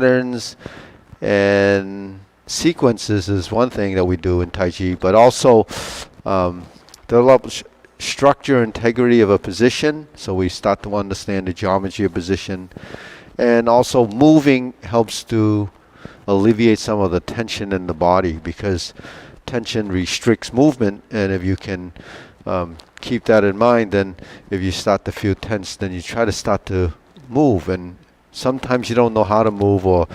patterns and sequences is one thing that we do in Tai Chi, but also develop structure, integrity of a position. So we start to understand the geometry of position, and also moving helps to alleviate some of the tension in the body, because tension restricts movement, and if you can keep that in mind, then if you start to feel tense, then you try to start to move, and sometimes you don't know how to move or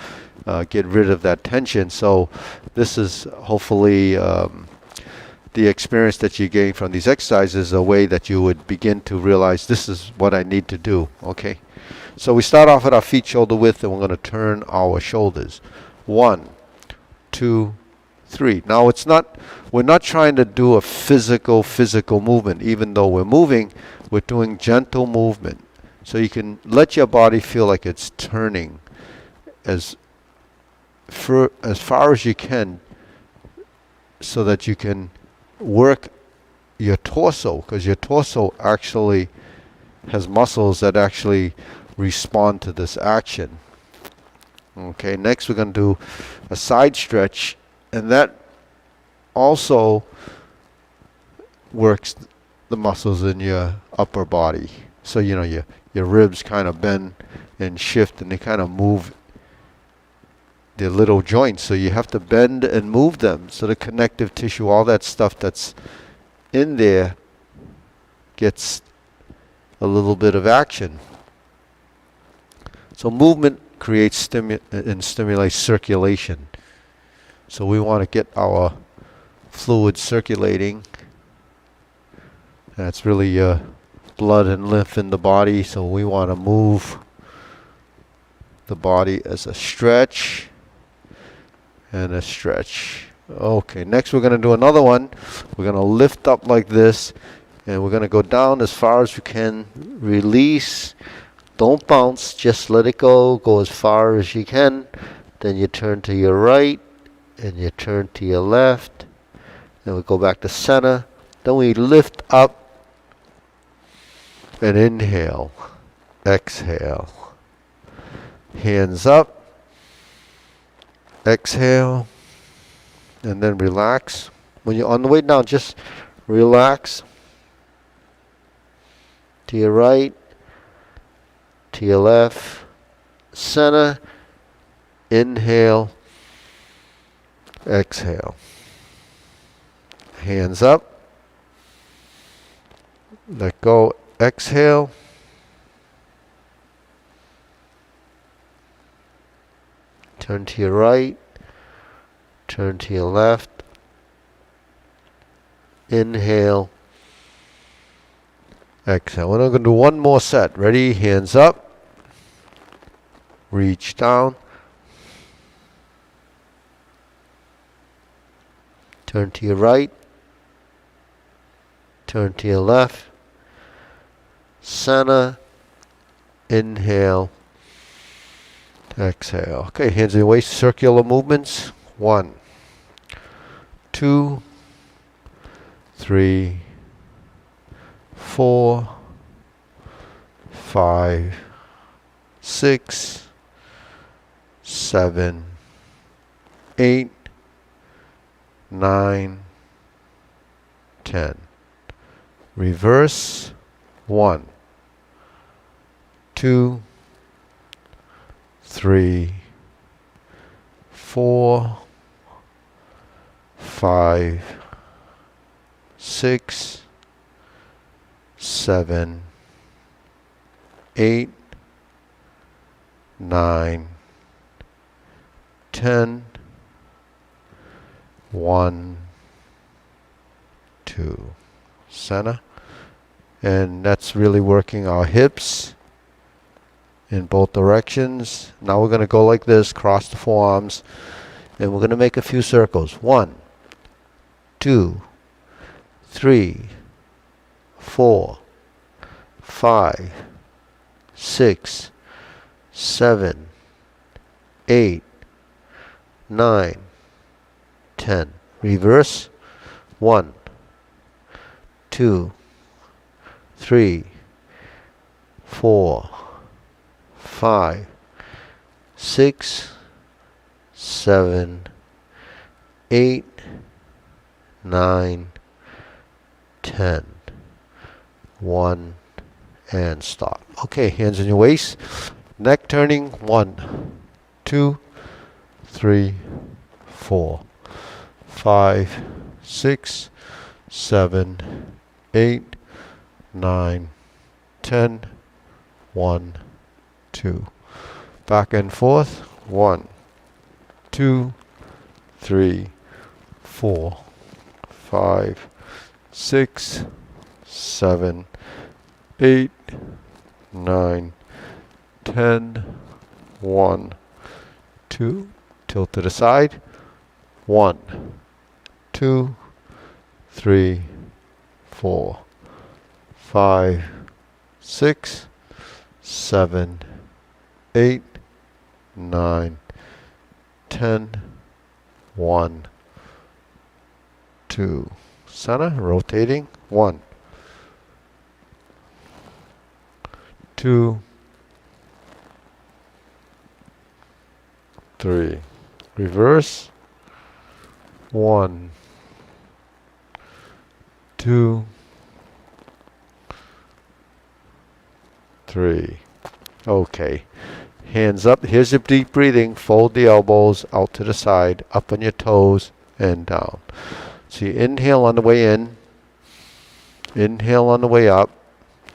get rid of that tension. So this is hopefully the experience that you gain from these exercises, a way that you would begin to realize this is what I need to do. Okay, so we start off at our feet shoulder width, and we're going to turn our shoulders. 1, 2, 3. Now we're not trying to do a physical movement. Even though we're moving, we're doing gentle movement. So you can let your body feel like it's turning as far as you can, so that you can work your torso, because your torso actually has muscles that actually respond to this action. Okay, next we're going to do a side stretch, and that also works the muscles in your upper body. So your ribs kind of bend and shift, and they kind of move the little joints. So you have to bend and move them, so the connective tissue, all that stuff that's in there, gets a little bit of action. So movement creates and stimulates circulation. So we want to get our fluid circulating. That's really blood and lymph in the body. So we want to move the body as a stretch and a stretch. Okay, next we're going to do another one. We're going to lift up like this, and we're going to go down as far as you can. Release. Don't bounce, just let it go. Go as far as you can. Then you turn to your right, and you turn to your left. Then we go back to center. Then we lift up and inhale. Exhale. Hands up. Exhale. And then relax. When you're on the way down, just relax. To your right. To your left, center, inhale, exhale. Hands up, let go, exhale. Turn to your right, turn to your left, inhale, exhale. We're going to do one more set. Ready? Hands up. Reach down. Turn to your right. Turn to your left. Center. Inhale. Exhale. Okay, hands in your waist. Circular movements. 1, 2, 3, 4, 5, 6, 7, 8, 9, 10. Reverse. 1, 2, 3, 4, 5, 6, 7, 8, 9, 10, 1, 2. Center. And that's really working our hips in both directions. Now we're going to go like this, cross the forearms, and we're going to make a few circles. 1, 2, 3, 4, 5, 6, 7, 8, 9, 10. Reverse. 1, 2, 3, 4, 5, 6, 7, 8, 9, 10. 1, and stop. Okay, hands on your waist. Neck turning. 1, 2, 3, 4, 5, 6, 7, 8, 9, 10. 1, 2. Back and forth. 1, 2, 3, 4, 5, 6, 7, 8, 9, 10. 1, 2. Tilt to the side. 1, 2, 3, 4, 5, 6, 7, 8, 9, 10. 1, 2. Center, rotating. 1, 2, 3. Reverse. 1, 2, 3. Okay. Hands up. Here's your deep breathing. Fold the elbows out to the side, up on your toes, and down. So you inhale on the way in, inhale on the way up,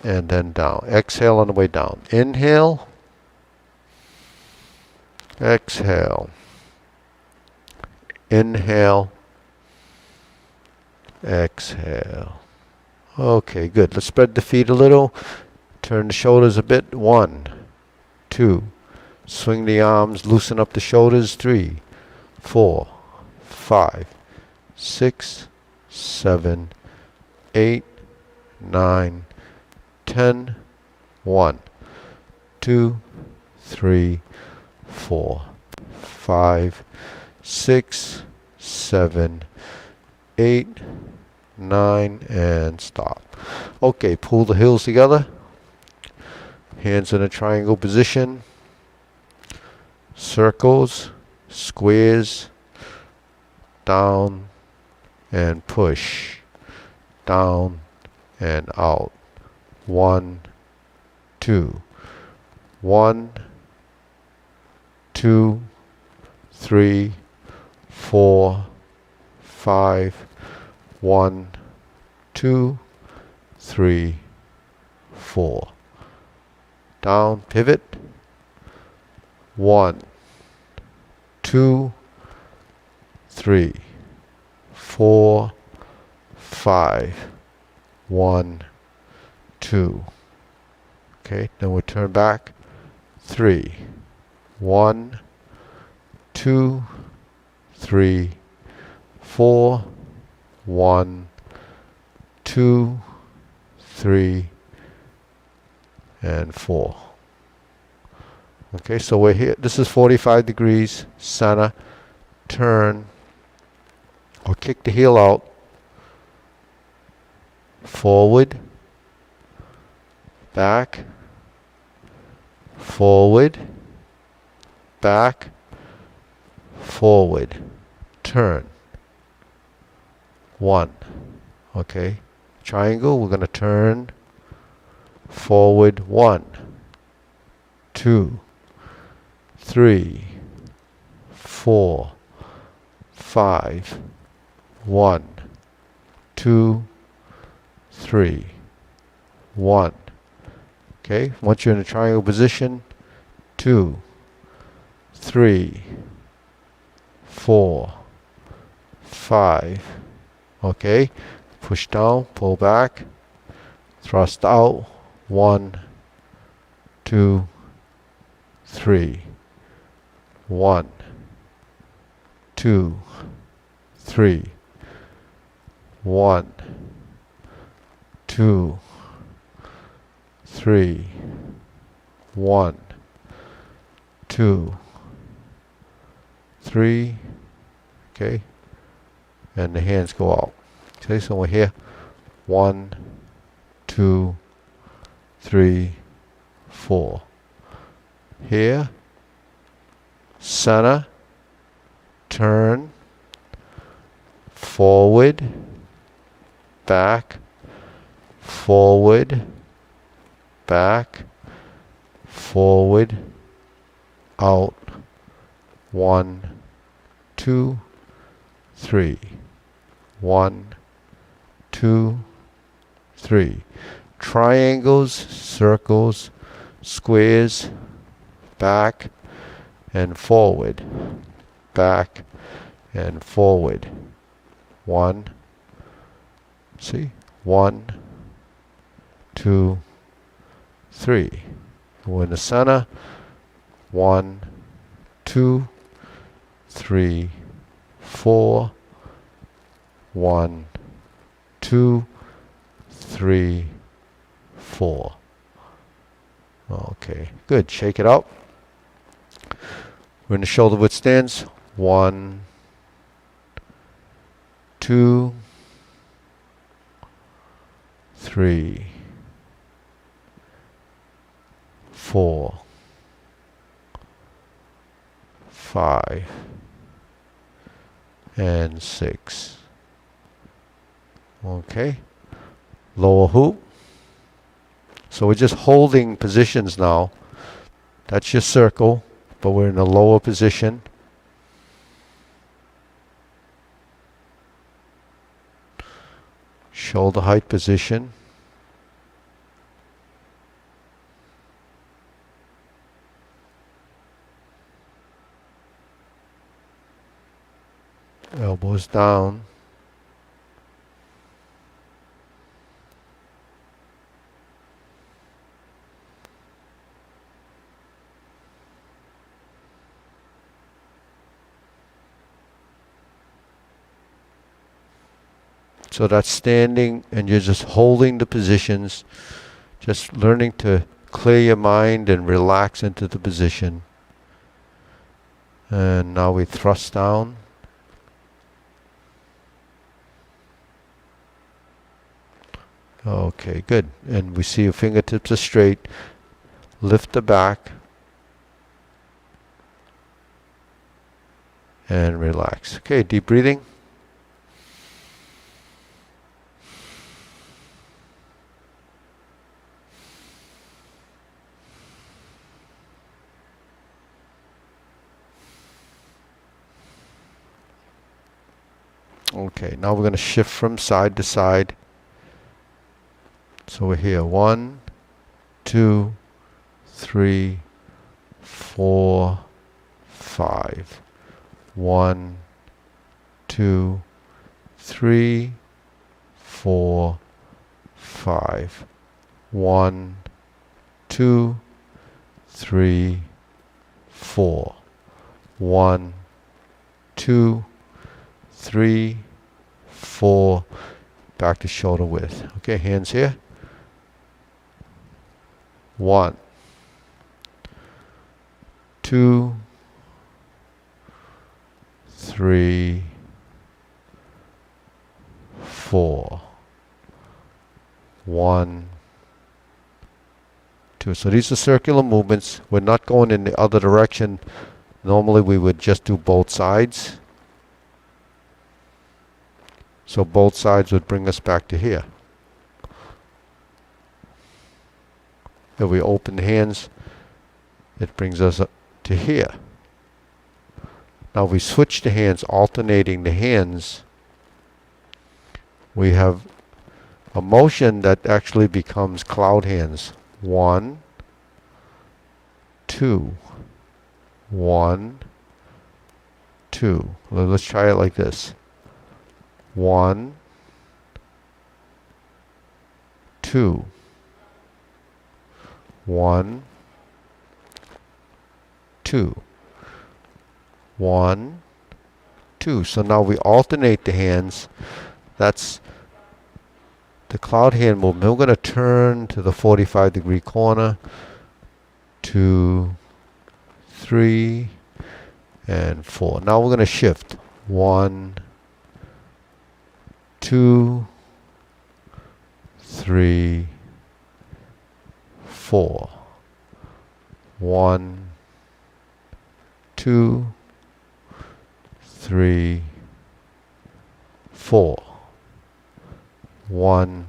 and then down. Exhale on the way down. Inhale, exhale, inhale, exhale. Okay, good. Let's spread the feet a little. Turn the shoulders a bit. 1, 2. Swing the arms, loosen up the shoulders. 3, 4, 5, 6, 7, 8, 9, 10. 1, 2, 3, 4, 5, 6, 7, 8, 9, and stop. Okay, pull the heels together. Hands in a triangle position. Circles, squares, down, and push. Down and out. 1, 2. 1, 2, 3, 4, 5. 1, 2, 3, 4. Down, pivot. 1, 2, 3, 4, 5. 1, 2. Okay, then we'll turn back. 3. 1, 2, 3, 4. 1, 2, 3, and 4. Okay, so we're here. This is 45 degrees, center, turn, or kick the heel out, forward, back, forward, back, forward, turn. 1. Okay, triangle, we're going to turn forward. 1, 2, 3, 4, 5. 1, 2, 3. 1. Okay, once you're in a triangle position, 2, 3, 4, 5. Okay, push down, pull back, thrust out. 1, 2, 3. 1, 2, 3. 1, 2, 3. 1, 2, 3. Okay, and the hands go out. Okay, so we're here. 1, 2, 3, 4. Here, center, turn, forward, back, forward, back, forward, out, 1, 2, 3, 1, 2, 3. Triangles, circles, squares, back and forward, back and forward. 1, see, 1, 2, 3. Go in the center. 1, 2, 3, 4. 1, 2, 3, 4. Okay, good. Shake it out. We're in the shoulder width stance. 1, 2, 3, 4, 5, and 6. Okay. Lower hoop. So we're just holding positions now. That's your circle, but we're in a lower position. Shoulder height position. Elbows down. So that's standing, and you're just holding the positions, just learning to clear your mind and relax into the position. And now we thrust down. Okay, good. And we see your fingertips are straight. Lift the back. And relax. Okay, deep breathing. Okay, now we're going to shift from side to side. So we're here. 1, 2, 3, 4, 5. 1, 2, 3, 4, 5. 1, 2, 3, 4. 1, 2, 3, 4. Back to shoulder width. Okay, hands here. 1, 2, 3, 4. 1, 2. So these are circular movements. We're not going in the other direction. Normally we would just do both sides. So both sides would bring us back to here. If we open the hands, it brings us up to here. Now we switch the hands, alternating the hands. We have a motion that actually becomes cloud hands. 1, 2. 1, 2. Let's try it like this. 1, 2. 1, 2. 1, 2. So now we alternate the hands. That's the cloud hand movement. We're going to turn to the 45-degree corner. 2, 3, and 4. Now we're going to shift. 1, 2, 3, 4. 1, 2, 3, 4. 1,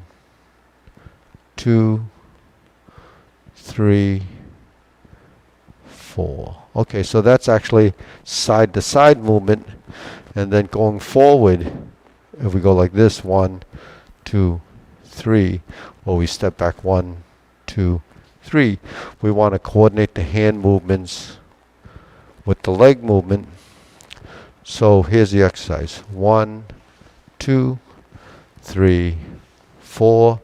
2, 3, 4. Okay, so that's actually side to side movement. And then going forward, if we go like this, 1, 2, 3, or we step back 1, 2, 3, we want to coordinate the hand movements with the leg movement. So here's the exercise. 1, 2, 3, 4.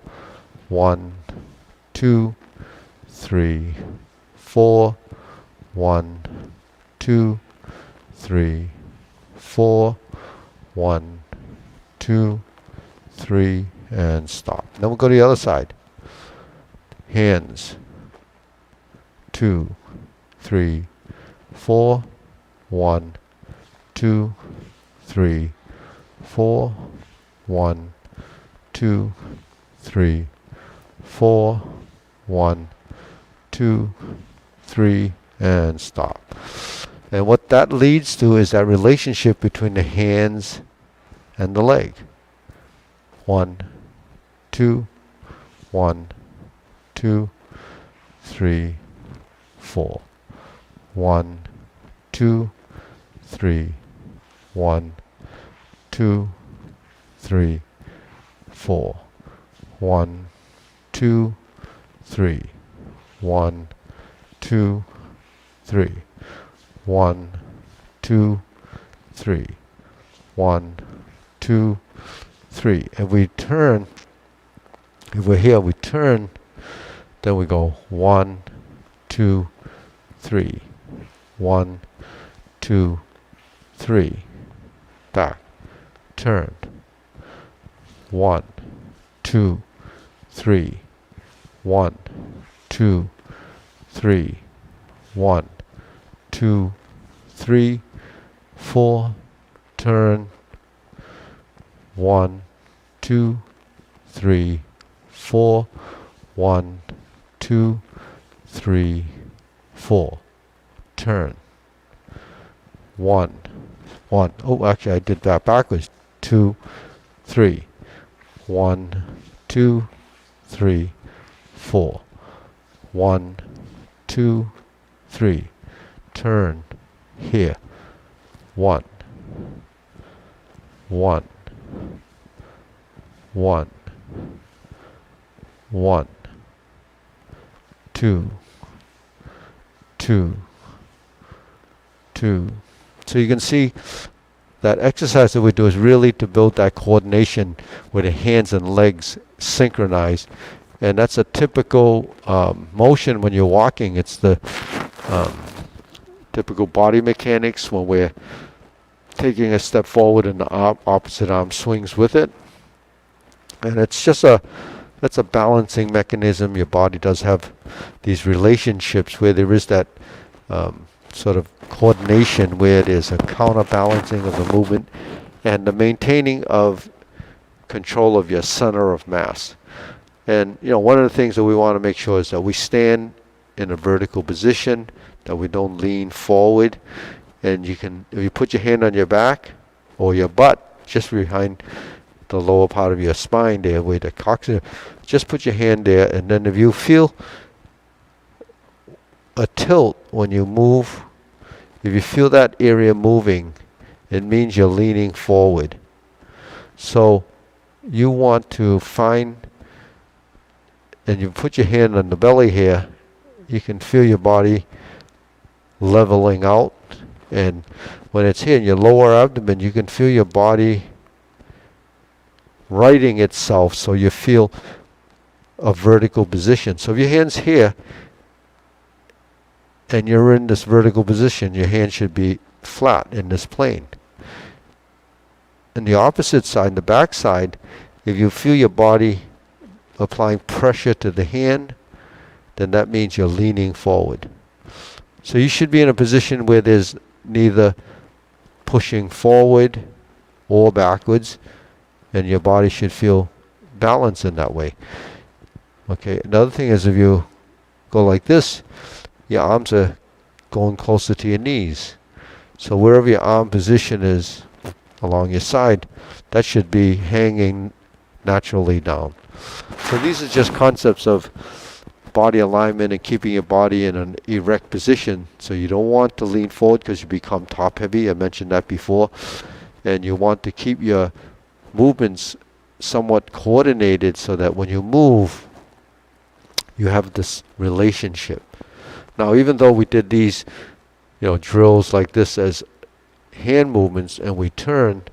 1, 2, 3, 4. 1, 2, 3, 4. 1, 2, 3, and stop. Then we'll go to the other side. Hands. 2, 3, 4. 1, 2, 3, 4. 1, 2, 3, 4. 1, 2, 3, and stop. And what that leads to is that relationship between the hands and the leg. 1, 2, 1, 2, 3, 4. 1, 2, 3, 1, 2, 3, 4. 1, 2, 3. 1, 2, 3. 1, 2, 3. 1, 2, 3. And we turn. If we're here, we turn. Then we go 1, 2, 3. 1, 2, 3. Back. Turn. 1, 2, 3. 1, 2, 3. 1, 2, 3, 4. Turn. 1, 2, 3, 4. 1, 2, 3, 4. Turn. 1, 1. Oh, actually, I did that backwards. 2, 3. 1, 2, 3, 4. 1, 2, 3. Turn here. 1, 1, 1, 1, 2, 2, 2. So you can see that exercise that we do is really to build that coordination where the hands and legs synchronize. And that's a typical motion when you're walking. It's the typical body mechanics when we're taking a step forward and the opposite arm swings with it. And it's just that's a balancing mechanism. Your body does have these relationships where there is that sort of coordination where there's a counterbalancing of the movement and the maintaining of control of your center of mass. And one of the things that we want to make sure is that we stand in a vertical position, that we don't lean forward. And you can, if you put your hand on your back or your butt, just behind the lower part of your spine there, where the coccyx, just put your hand there. And then if you feel a tilt when you move, if you feel that area moving, it means you're leaning forward. So you want to find, and you put your hand on the belly here, you can feel your body leveling out. And when it's here in your lower abdomen, you can feel your body righting itself, so you feel a vertical position. So if your hand's here and you're in this vertical position, your hand should be flat in this plane. And the opposite side, the back side, if you feel your body applying pressure to the hand, then that means you're leaning forward. So you should be in a position where there's neither pushing forward or backwards, and your body should feel balanced in that way. Okay, another thing is if you go like this, your arms are going closer to your knees. So wherever your arm position is along your side, that should be hanging naturally down. So these are just concepts of body alignment and keeping your body in an erect position. So you don't want to lean forward because you become top heavy. I mentioned that before. And you want to keep your movements somewhat coordinated so that when you move, you have this relationship. Now, even though we did these, drills like this as hand movements, and we turn,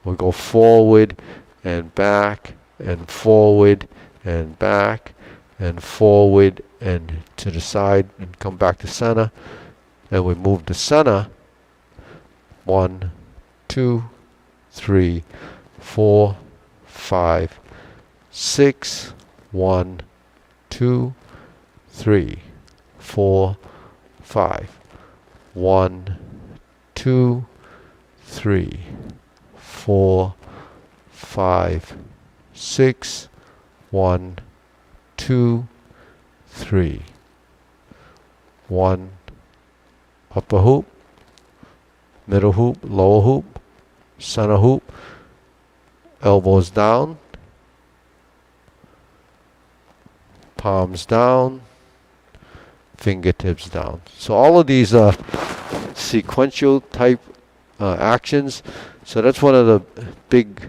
we go forward and back and forward and back and forward and to the side and come back to center, and we move to center. 1, 2, 3, 4, 5, 6. 1, 2, 3, 4, 5. 1, 2, 3, 4, 5, 6. 1, 2, 3. 1. Upper hoop, middle hoop, lower hoop, center hoop, elbows down, palms down, fingertips down. So all of these are sequential type actions. So that's one of the big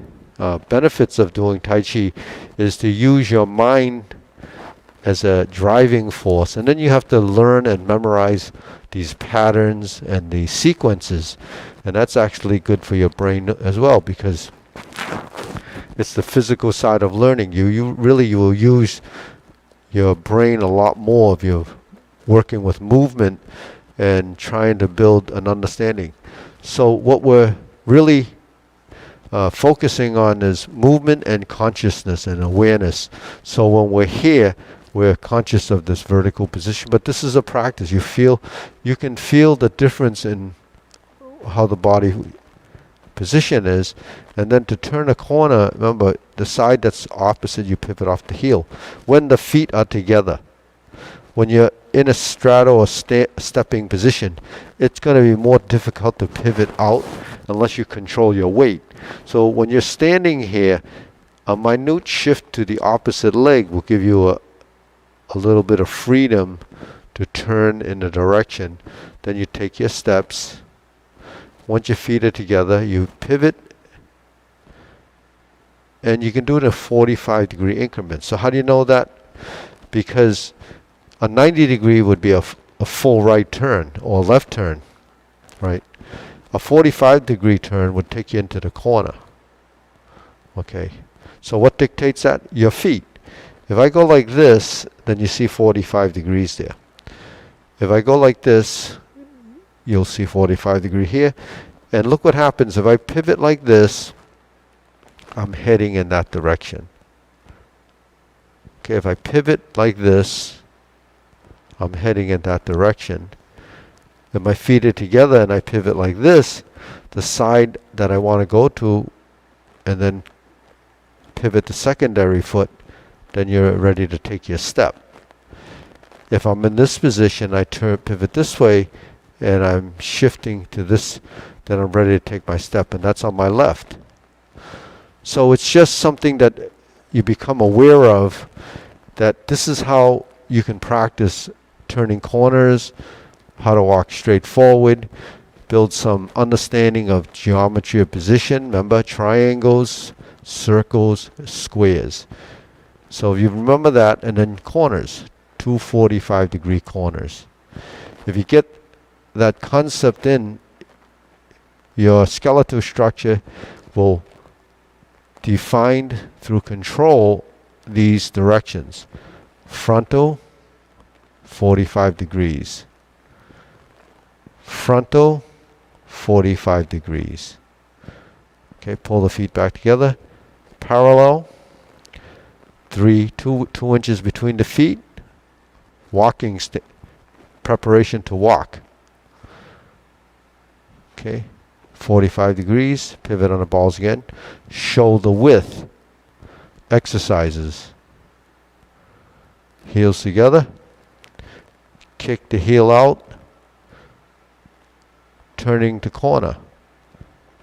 benefits of doing Tai Chi, is to use your mind as a driving force. And then you have to learn and memorize these patterns and these sequences. And that's actually good for your brain as well, because it's the physical side of learning. You will use your brain a lot more if you're working with movement and trying to build an understanding. So what we're really focusing on is movement and consciousness and awareness. So when we're here, we're conscious of this vertical position, but this is a practice. You can feel the difference in how the body position is. And then to turn a corner, remember, the side that's opposite, you pivot off the heel. When the feet are together, when you're in a straddle or stepping position, it's going to be more difficult to pivot out unless you control your weight. So when you're standing here, a minute shift to the opposite leg will give you a little bit of freedom to turn in the direction. Then you take your steps. Once your feet are together, you pivot, and you can do it in 45-degree increments. So how do you know that? Because a 90-degree would be a full right turn or left turn, right? A 45-degree turn would take you into the corner. Okay, so what dictates that? Your feet. If I go like this, then you see 45 degrees there. If I go like this, you'll see 45 degree here. And look what happens. If I pivot like this, I'm heading in that direction. Okay, if I pivot like this, I'm heading in that direction. If my feet are together and I pivot like this, the side that I want to go to, and then pivot the secondary foot, then you're ready to take your step. If I'm in this position, I pivot this way, and I'm shifting to this, then I'm ready to take my step, and that's on my left. So it's just something that you become aware of, that this is how you can practice turning corners, how to walk straight forward, build some understanding of geometry of position. Remember, triangles, circles, squares. So if you remember that, and then corners, 2 45-degree corners. If you get that concept in, your skeletal structure will define through control these directions. Frontal, 45 degrees. Frontal, 45 degrees. Okay, pull the feet back together. Parallel, 2 inches between the feet. Walking preparation to walk. Okay, 45 degrees. Pivot on the balls again. Shoulder width exercises. Heels together. Kick the heel out. turning the corner,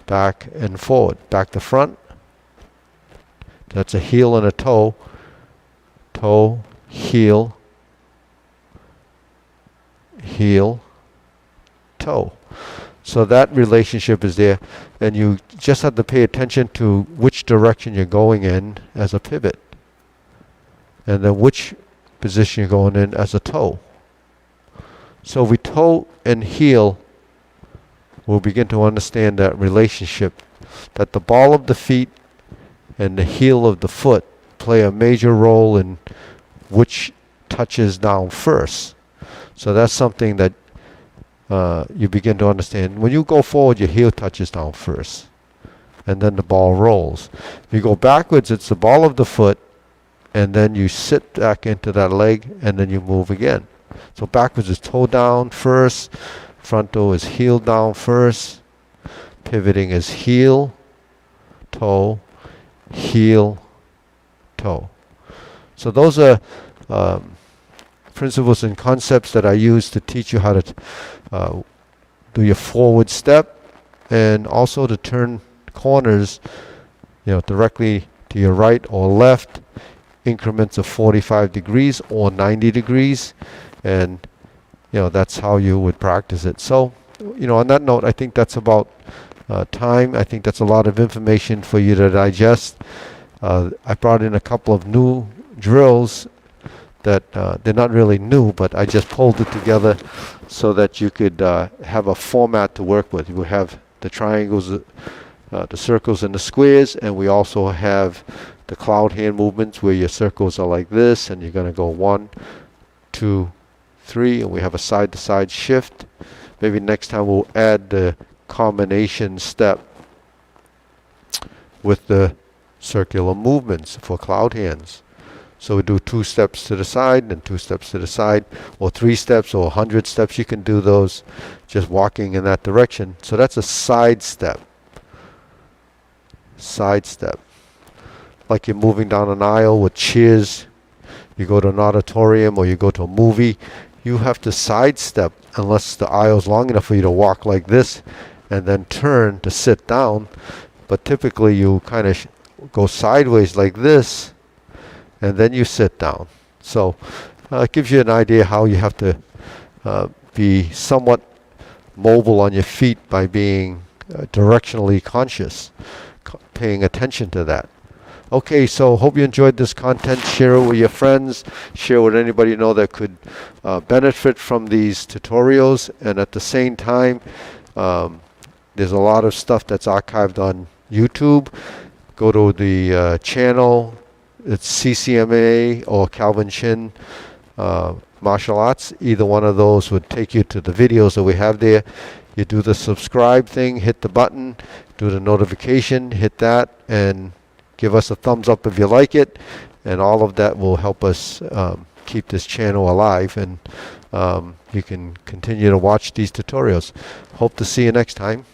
back and forward, back to front. That's a heel and a toe, toe, heel, heel, toe. So that relationship is there, and you just have to pay attention to which direction you're going in as a pivot, and then which position you're going in as a toe. So we toe and heel, we'll begin to understand that relationship, that the ball of the feet and the heel of the foot play a major role in which touches down first. So that's something that you begin to understand. When you go forward, your heel touches down first, and then the ball rolls. If you go backwards, it's the ball of the foot, and then you sit back into that leg, and then you move again. So backwards is toe down first, frontal is heel down first, pivoting is heel, toe, heel, toe. So those are principles and concepts that I use to teach you how to do your forward step, and also to turn corners, directly to your right or left, increments of 45 degrees or 90 degrees, and that's how you would practice it. So on that note, I think that's about time. I think that's a lot of information for you to digest. I brought in a couple of new drills that they're not really new, but I just pulled it together so that you could have a format to work with. You have the triangles, the circles and the squares, and we also have the cloud hand movements where your circles are like this, and you're going to go 1, 2, 3, and we have a side-to-side shift. Maybe next time we'll add the combination step with the circular movements for cloud hands. So we do 2 steps to the side and 2 steps to the side, or 3 steps or 100 steps. You can do those just walking in that direction. So that's a side step. Side step. Like you're moving down an aisle with chairs. You go to an auditorium or you go to a movie. You have to sidestep unless the aisle's long enough for you to walk like this and then turn to sit down. But typically you kind of go sideways like this, and then you sit down. So it gives you an idea how you have to be somewhat mobile on your feet by being directionally conscious, paying attention to that. Okay, so hope you enjoyed this content. Share it with your friends. Share with anybody you know that could benefit from these tutorials. And at the same time, there's a lot of stuff that's archived on YouTube. Go to the channel. It's CCMAA or Calvin Chin Martial Arts. Either one of those would take you to the videos that we have there. You do the subscribe thing, hit the button, do the notification, hit that, and give us a thumbs up if you like it. And all of that will help us keep this channel alive, and you can continue to watch these tutorials. Hope to see you next time.